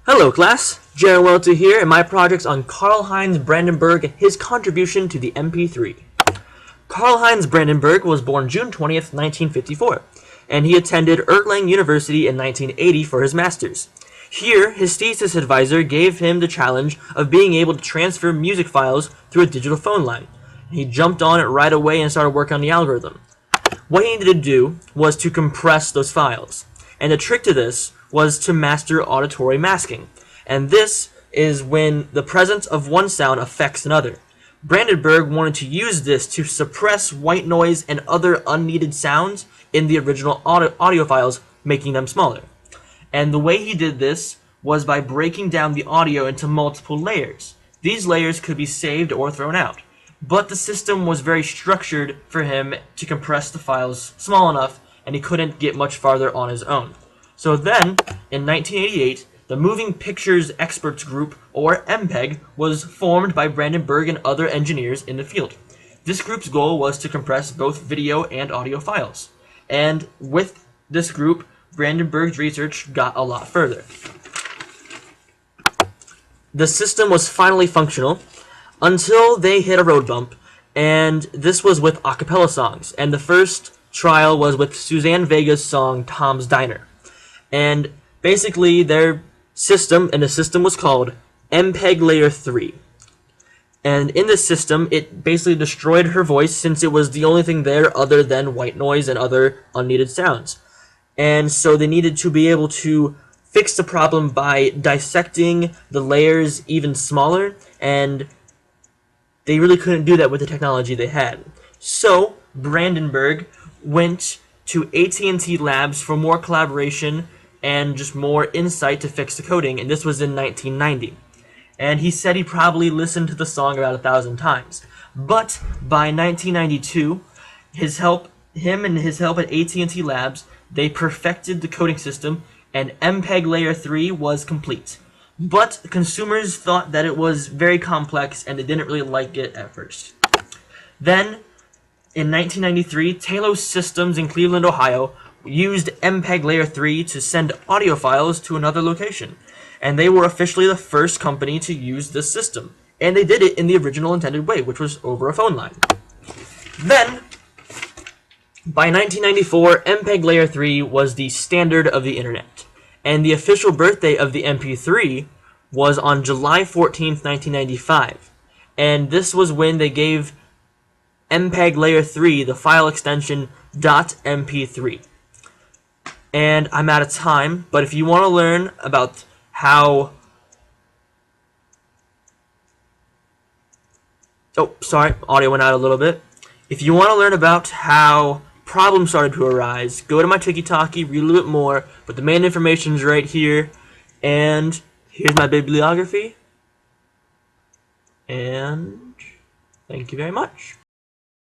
Hello class, Jaron Welter here, and my project's on Karlheinz Brandenburg and his contribution to the MP3. Karlheinz Brandenburg was born June 20th, 1954, and he attended Erlangen University in 1980 for his master's. Here, his thesis advisor gave him the challenge of being able to transfer music files through a digital phone line. He jumped on it right away and started working on the algorithm. What he needed to do was to compress those files, and the trick to this was to master auditory masking, and this is when the presence of one sound affects another. Brandenburg wanted to use this to suppress white noise and other unneeded sounds in the original audio files, making them smaller. And the way he did this was by breaking down the audio into multiple layers. These layers could be saved or thrown out, but the system was very structured for him to compress the files small enough, and he couldn't get much farther on his own. So then, in 1988, the Moving Pictures Experts Group, or MPEG, was formed by Brandenburg and other engineers in the field. This group's goal was to compress both video and audio files. And with this group, Brandenburg's research got a lot further. The system was finally functional until they hit a road bump, and this was with a cappella songs. And the first trial was with Suzanne Vega's song Tom's Diner. And basically their system, and the system was called MPEG Layer 3. And in this system, it basically destroyed her voice since it was the only thing there other than white noise and other unneeded sounds. And so they needed to be able to fix the problem by dissecting the layers even smaller, and they really couldn't do that with the technology they had. So Brandenburg went to AT&T Labs for more collaboration and just more insight to fix the coding, and this was in 1990. And he said he probably listened to the song about 1,000 times. But by 1992, him and his help at AT&T Labs, they perfected the coding system, and MPEG Layer 3 was complete. But consumers thought that it was very complex, and they didn't really like it at first. Then, in 1993, Talos Systems in Cleveland, Ohio, used MPEG Layer 3 to send audio files to another location, and they were officially the first company to use this system, and they did it in the original intended way, which was over a phone line. Then, by 1994, MPEG Layer 3 was the standard of the internet, and the official birthday of the MP3 was on July 14th, 1995, and this was when they gave MPEG Layer 3 the file extension .mp3. And I'm out of time, but if you want to learn about how... Oh, sorry, audio went out a little bit. If you want to learn about how problems started to arise, go to my Tiki-Talkie, read a little bit more, but the main information is right here. And here's my bibliography. And thank you very much.